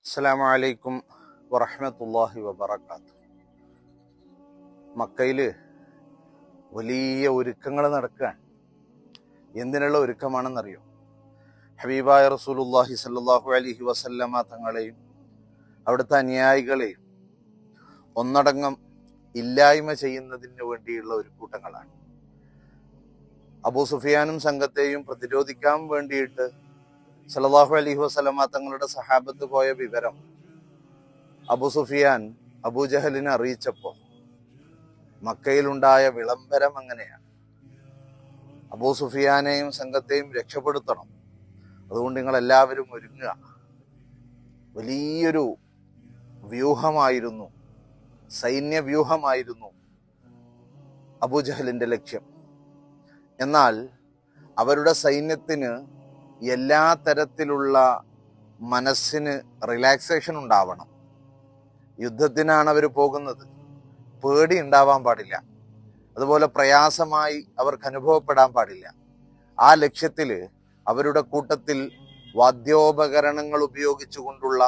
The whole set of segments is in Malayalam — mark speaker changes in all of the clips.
Speaker 1: അസ്സലാമു അലൈക്കും വറഹ്മത്തുള്ളാഹി വബറകാതുഹു. മക്കയില് വലിയ ഒരുക്കങ്ങൾ നടക്കുകയാണ്. എന്തിനുള്ള ഒരുക്കമാണെന്നറിയോ? ഹബീബായ റസൂലുള്ളാഹി സ്വല്ലല്ലാഹു അലൈഹി വസല്ലമ തങ്ങളെയും അവിടുത്തെ അനുയായികളെയും ഒന്നടങ്കം ഇല്ലായ്മ ചെയ്യുന്നതിന് വേണ്ടിയുള്ള ഒരു കൂട്ടങ്ങളാണ്. അബൂ സുഫിയാനും സംഘത്തെയും പ്രതിരോധിക്കാൻ വേണ്ടിയിട്ട് സല്ലല്ലാഹു അലൈഹി വസല്ലമ തങ്ങളുടെ സഹാബത്ത് പോയ വിവരം അബൂ സുഫിയാൻ അബൂജഹലിനെ അറിയിച്ചപ്പോൾ മക്കയിലുണ്ടായ വിളംബരം അങ്ങനെയാണ്: അബൂ സുഫിയാനെയും സംഘത്തെയും രക്ഷപ്പെടുത്തണം, അതുകൊണ്ട് നിങ്ങൾ എല്ലാവരും ഒരുങ്ങുക. വലിയൊരു വ്യൂഹമായിരുന്നു, സൈന്യവ്യൂഹമായിരുന്നു അബൂജഹലിന്റെ ലക്ഷ്യം. എന്നാൽ അവരുടെ സൈന്യത്തിന് എല്ലാ തരത്തിലുള്ള മനസ്സിന് റിലാക്സേഷൻ ഉണ്ടാവണം. യുദ്ധത്തിനാണ് അവർ പോകുന്നത്, പേടി ഉണ്ടാവാൻ പാടില്ല, അതുപോലെ പ്രയാസമായി അവർക്ക് അനുഭവപ്പെടാൻ പാടില്ല. ആ ലക്ഷ്യത്തിൽ അവരുടെ കൂട്ടത്തിൽ വാദ്യോപകരണങ്ങൾ ഉപയോഗിച്ചുകൊണ്ടുള്ള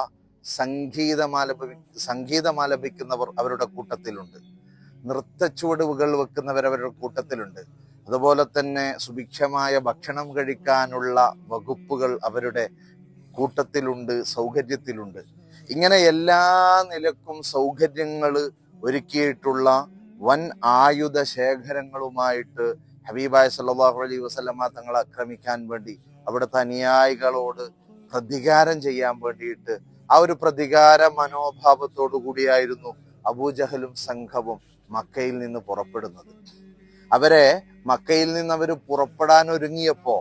Speaker 1: സംഗീതമാലപിക്കുന്നവർ അവരുടെ കൂട്ടത്തിലുണ്ട്, നൃത്തച്ചുവടുകൾ വെക്കുന്നവർ അവരുടെ കൂട്ടത്തിലുണ്ട്, അതുപോലെ തന്നെ സുഭിക്ഷമായ ഭക്ഷണം കഴിക്കാനുള്ള വകുപ്പുകൾ അവരുടെ കൂട്ടത്തിലുണ്ട്, സൗകര്യത്തിലുണ്ട്. ഇങ്ങനെ എല്ലാ നിലക്കും സൗകര്യങ്ങൾ ഒരുക്കിയിട്ടുള്ള വൻ ആയുധ ശേഖരങ്ങളുമായിട്ട് ഹബീബായ സല്ലല്ലാഹു അലൈഹി വസല്ലമ തങ്ങളെ ആക്രമിക്കാൻ വേണ്ടി അവിടുത്തെ അനുയായികളോട് പ്രതികാരം ചെയ്യാൻ വേണ്ടിയിട്ട് ആ ഒരു പ്രതികാര മനോഭാവത്തോടു കൂടിയായിരുന്നു അബൂജഹലും സംഘവും മക്കയിൽ നിന്ന് പുറപ്പെടുന്നത്. അവരെ മക്കയിൽ നിന്ന് അവർ പുറപ്പെടാൻ ഒരുങ്ങിയപ്പോ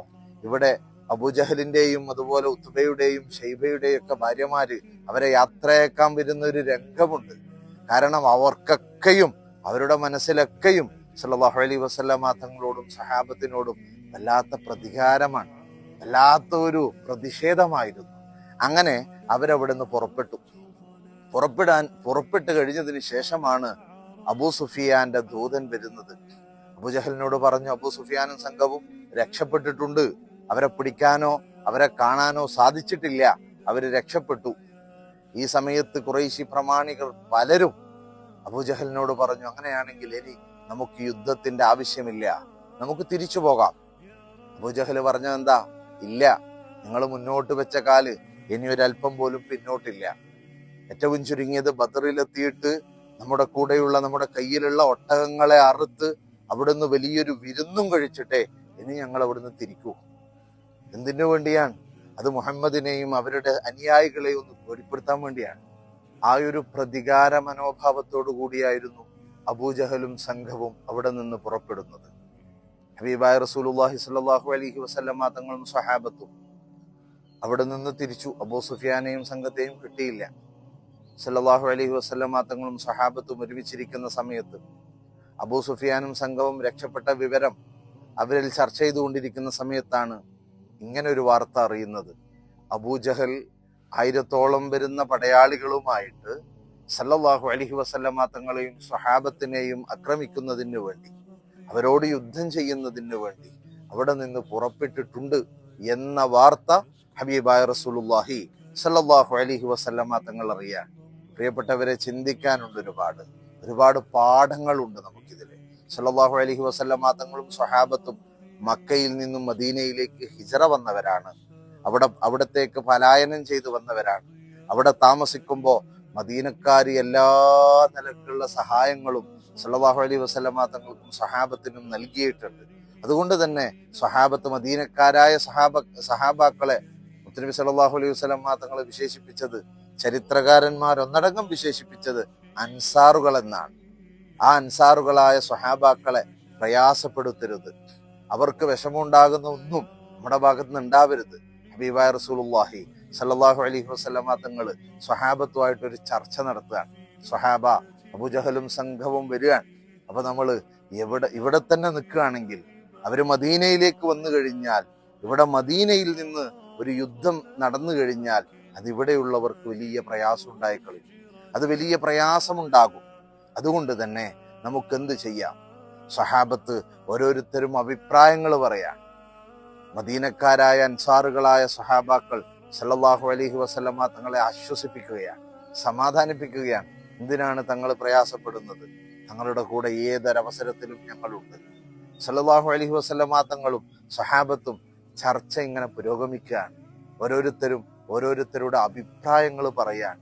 Speaker 1: ഇവിടെ അബൂജഹലിന്റെയും അതുപോലെ ഉത്ബയുടെയും ഷൈബയുടെയും ഒക്കെ ഭാര്യമാര് അവരെ യാത്രയാക്കാൻ വരുന്ന ഒരു രംഗമുണ്ട്. കാരണം അവർക്കൊക്കെയും അവരുടെ മനസ്സിലൊക്കെയും സല്ലല്ലാഹു അലൈഹി വസല്ലമ തങ്ങളോടും സഹാബത്തിനോടും വല്ലാത്ത പ്രതികാരമാണ്, വല്ലാത്ത ഒരു പ്രതിഷേധമായിരുന്നു. അങ്ങനെ അവരവിടുന്ന് പുറപ്പെട്ട് കഴിഞ്ഞതിന് ശേഷമാണ് അബൂ സുഫിയാന്റെ ദൂതൻ വരുന്നത്. അബൂജഹലിനോട് പറഞ്ഞു, അബൂ സുഫിയാനും സംഘവും രക്ഷപ്പെട്ടിട്ടുണ്ട്, അവരെ പിടിക്കാനോ അവരെ കാണാനോ സാധിച്ചിട്ടില്ല, അവര് രക്ഷപ്പെട്ടു. ഈ സമയത്ത് ഖുറൈശി പ്രമാണികൾ പലരും അബൂജഹലിനോട് പറഞ്ഞു, അങ്ങനെയാണെങ്കിൽ ഇനി നമുക്ക് യുദ്ധത്തിന്റെ ആവശ്യമില്ല, നമുക്ക് തിരിച്ചു പോകാം. അബൂജഹൽ പറഞ്ഞത് എന്താ? ഇല്ല, നിങ്ങൾ മുന്നോട്ട് വെച്ച കാല് ഇനി ഒരല്പം പോലും പിന്നോട്ടില്ല. ഏറ്റവും ചുരുങ്ങിയത് ബദറിലെത്തിയിട്ട് നമ്മുടെ കൂടെയുള്ള നമ്മുടെ കയ്യിലുള്ള ഒട്ടകങ്ങളെ അറുത്ത് അവിടുന്ന് വലിയൊരു വിരുന്നും കഴിച്ചിട്ടേ ഇനി ഞങ്ങൾ അവിടുന്ന് തിരിക്കൂ. എന്തിനു വേണ്ടിയാണ്? അത് മുഹമ്മദിനെയും അവരുടെ അനുയായികളെയും ഒന്ന് പേടിപ്പെടുത്താൻ വേണ്ടിയാണ്. ആ ഒരു പ്രതികാര മനോഭാവത്തോടു കൂടിയായിരുന്നു അബൂജഹലും സംഘവും അവിടെ നിന്ന് പുറപ്പെടുന്നത്. ഹബീബായ റസൂലുള്ളാഹി സ്വല്ലല്ലാഹു അലൈഹി വസല്ലമ തങ്ങളും സ്വഹാബത്തും അവിടെ നിന്ന് തിരിച്ചു. അബൂ സുഫിയാനെയും സംഘത്തെയും കിട്ടിയില്ല. സല്ലല്ലാഹു അലൈഹി വസല്ലമ തങ്ങളും സ്വഹാബത്തും ഒരുമിച്ചിരിക്കുന്ന സമയത്ത് അബൂ സുഫിയാനും സംഘവും രക്ഷപ്പെട്ട വിവരം അവരിൽ ചർച്ച ചെയ്തുകൊണ്ടിരിക്കുന്ന സമയത്താണ് ഇങ്ങനെ ഒരു വാർത്ത അറിയുന്നത്. അബൂജഹൽ 1000-ഓളം വരുന്ന പടയാളികളുമായിട്ട് സല്ലല്ലാഹു അലൈഹി വസല്ലമ തങ്ങളെയും സ്വഹാബത്തിനെയും ആക്രമിക്കുന്നതിന് വേണ്ടി, അവരോട് യുദ്ധം ചെയ്യുന്നതിന് വേണ്ടി അവിടെ നിന്ന് പുറപ്പെട്ടിട്ടുണ്ട് എന്ന വാർത്ത ഹബീബായ റസൂലുള്ളാഹി സല്ലല്ലാഹു അലൈഹി വസല്ലമ തങ്ങൾ അറിയാൻ. പ്രിയപ്പെട്ടവരെ, ചിന്തിക്കാനുണ്ട് ഒരുപാട് പാഠങ്ങളുണ്ട് നമുക്കിതില്. സല്ലല്ലാഹു അലൈഹി വസല്ലമ തങ്ങളും സ്വഹാബത്തും മക്കയിൽ നിന്നും മദീനയിലേക്ക് ഹിജറ വന്നവരാണ്. അവിടത്തേക്ക് പലായനം ചെയ്തു വന്നവരാണ്. അവിടെ താമസിക്കുമ്പോൾ മദീനക്കാര് എല്ലാ നിലക്കുള്ള സഹായങ്ങളും സല്ലല്ലാഹു അലൈഹി വസല്ലമ തങ്ങൾക്കും സ്വഹാബത്തിനും നൽകിയിട്ടുണ്ട്. അതുകൊണ്ട് തന്നെ സ്വഹാബത്ത്, മദീനക്കാരായ സഹാബാക്കളെ മുത്തനബി സല്ലല്ലാഹു അലൈഹി വസല്ലമ തങ്ങളെ വിശേഷിപ്പിച്ചത്, ചരിത്രകാരന്മാരൊന്നടങ്കം വിശേഷിപ്പിച്ചത് അൻസാറുകൾ എന്നാണ്. ആ അൻസാറുകളായ സ്വഹാബാക്കളെ പ്രയാസപ്പെടുത്തരുത്, അവർക്ക് വിഷമമുണ്ടാകുന്ന ഒന്നും നമ്മുടെ ഭാഗത്ത് നിന്ന് ഉണ്ടാവരുത്. ഹബീബായ റസൂലുള്ളാഹി സല്ലല്ലാഹു അലൈഹി വസല്ലമ തങ്ങൾ സ്വഹാബത്തുമായിട്ടൊരു ചർച്ച നടത്തുകയാണ്. സ്വഹാബ, അബൂജഹലും സംഘവും വരികയാണ്. അപ്പൊ നമ്മൾ ഇവിടെ തന്നെ നിൽക്കുകയാണെങ്കിൽ, അവര് മദീനയിലേക്ക് വന്നു കഴിഞ്ഞാൽ, ഇവിടെ മദീനയിൽ നിന്ന് ഒരു യുദ്ധം നടന്നു കഴിഞ്ഞാൽ അതിവിടെയുള്ളവർക്ക് വലിയ പ്രയാസം ഉണ്ടായിക്കളയും, അത് വലിയ പ്രയാസമുണ്ടാകും. അതുകൊണ്ട് തന്നെ നമുക്കെന്ത് ചെയ്യാം? സഹാബത്ത് ഓരോരുത്തരും അഭിപ്രായങ്ങൾ പറയാം. മദീനക്കാരായ അൻസാറുകളായ സഹാബാക്കൾ സല്ലല്ലാഹു അലൈഹി വസല്ലമ തങ്ങളെ ആശ്വസിപ്പിക്കുകയാണ്, സമാധാനിപ്പിക്കുകയാണ്. എന്തിനാണ് തങ്ങൾ പ്രയാസപ്പെടുന്നത്? തങ്ങളുടെ കൂടെ ഏതൊരവസരത്തിലും ഞങ്ങളുണ്ട്. സല്ലല്ലാഹു അലൈഹി വസല്ലമ തങ്ങളും സഹാബത്തും ചർച്ച ഇങ്ങനെ പുരോഗമിക്കുകയാണ്. ഓരോരുത്തരും ഓരോരുത്തരുടെ അഭിപ്രായങ്ങൾ പറയാൻ.